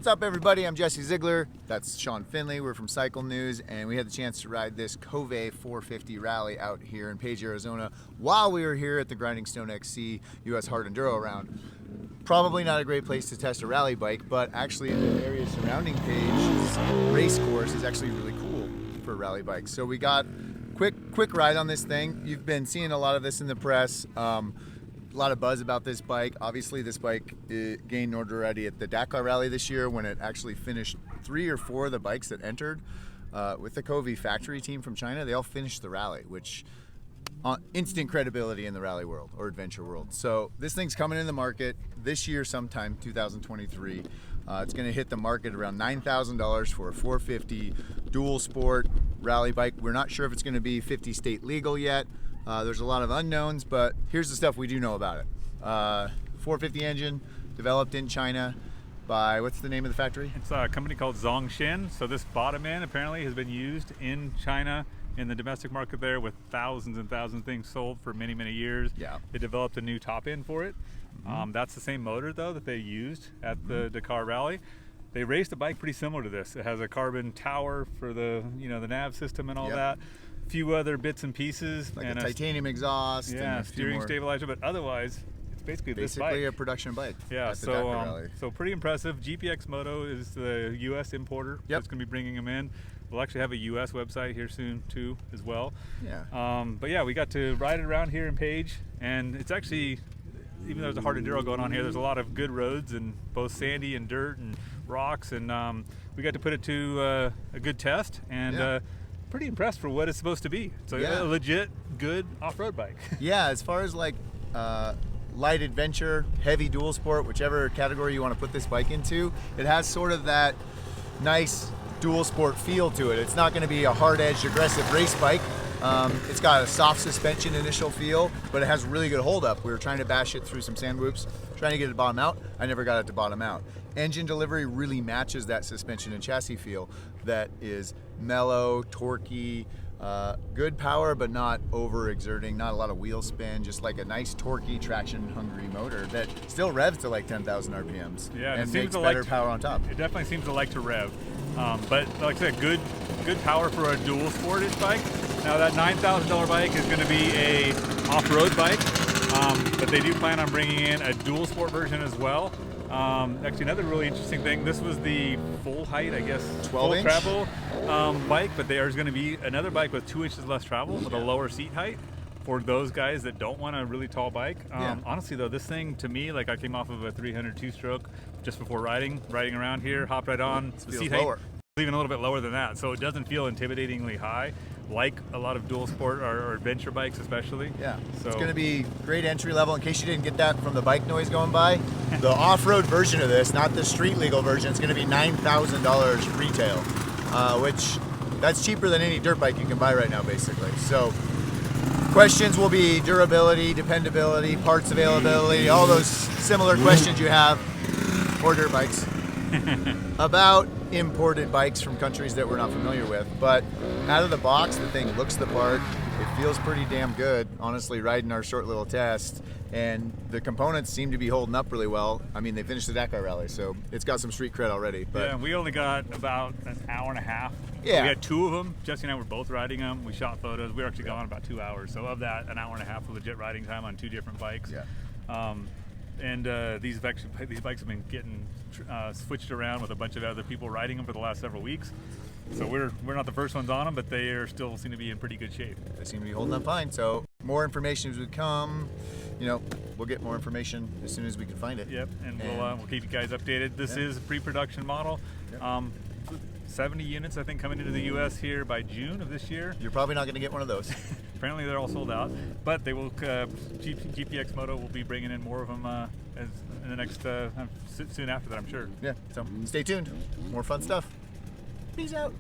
up, everybody? I'm Jesse Ziegler. That's Sean Finley. We're from Cycle News, and we had the chance to ride this Kove 450 Rally out here in Page, Arizona, while we were here at the Grinding Stone XC US Hard Enduro round. Probably not a great place to test a rally bike, but actually the area surrounding Page's race course is actually really cool for rally bikes. So we got quick ride on this thing. You've been seeing a lot of this in the press. A lot of buzz about this bike. Obviously, this bike gained notoriety at the Dakar Rally this year when it actually finished 3 or 4 of the bikes that entered with the Kove factory team from China. They all finished the rally, which instant credibility in the rally world or adventure world. So this thing's coming in the market this year sometime, 2023. It's going to hit the market around $9,000 for a 450 dual sport rally bike. We're not sure if it's going to be 50 state legal yet. There's a lot of unknowns, but here's the stuff we do know about it. 450 engine, developed in China by, what's the name of the factory? It's a company called Zhongshan. So this bottom end apparently has been used in China in the domestic market there with thousands and thousands of things sold for many, many years. Yeah. They developed a new top end for it. That's the same motor though that they used at the Dakar Rally. They raced a bike pretty similar to this. It has a carbon tower for the the nav system and all that. Few other bits and pieces, like and a titanium exhaust, yeah, and a steering stabilizer, but otherwise it's basically this bike. A production bike. Yeah, at the Dakar Rally. so pretty impressive. GPX Moto is the U.S. importer that's going to be bringing them in. We'll actually have a U.S. website here soon too, as well. Yeah. But yeah, we got to ride it around here in Page, and it's actually, even though there's a hard enduro going on here, there's a lot of good roads and both sandy and dirt and rocks, and we got to put it to a good test, and pretty impressed for what it's supposed to be. It's a legit good off-road bike. Yeah, as far as like light adventure, heavy dual sport, whichever category you want to put this bike into, it has sort of that nice dual sport feel to it. It's not going to be a hard-edged, aggressive race bike. It's got a soft suspension initial feel, but it has really good hold up. We were trying to bash it through some sand whoops, trying to get it to bottom out. I never got it to bottom out. Engine delivery really matches that suspension and chassis feel that is mellow, torquey, good power, but not overexerting, not a lot of wheel spin, just like a nice torquey, traction-hungry motor that still revs to like 10,000 RPMs. Yeah, and makes better power on top. It definitely seems to like to rev. But like I said, good power for a dual sportage bike. Now that $9,000 bike is going to be a off-road bike, but they do plan on bringing in a dual sport version as well. Actually, another really interesting thing, this was the full height, I guess, 12 full inch travel bike, but there's going to be another bike with 2 inches less travel with a lower seat height for those guys that don't want a really tall bike. Honestly though, this thing to me, like I came off of a 300 two-stroke just before riding around here, hopped right on. The seat height is even a little bit lower than that, so it doesn't feel intimidatingly high like a lot of dual sport or adventure bikes especially. Yeah, so it's going to be great entry level. In case you didn't get that from the bike noise going by, the off-road version of this, not the street legal version, it's going to be $9,000 retail, which that's cheaper than any dirt bike you can buy right now basically. So questions will be durability, dependability, parts availability, all those similar questions you have for dirt bikes about imported bikes from countries that we're not familiar with. But out of the box, the thing looks the part. It feels pretty damn good, honestly, riding our short little test. And the components seem to be holding up really well. I mean, they finished the Dakar Rally, so it's got some street cred already. But yeah, we only got about an hour and a half. Yeah. We had 2 of them. Jesse and I were both riding them. We shot photos. We were actually gone about 2 hours. So of that, an hour and a half of legit riding time on 2 different bikes. Yeah. These bikes have been getting switched around with a bunch of other people riding them for the last several weeks. So we're not the first ones on them, but they are still seem to be in pretty good shape. They seem to be holding up fine. So more information as we come. We'll get more information as soon as we can find it. Yep, and we'll keep you guys updated. This is a pre-production model. Yep. 70 units, I think, coming into the U.S. here by June of this year. You're probably not going to get one of those. Apparently they're all sold out, but they will. GPX Moto will be bringing in more of them in the next soon after that, I'm sure. Yeah. So stay tuned. More fun stuff. Peace out.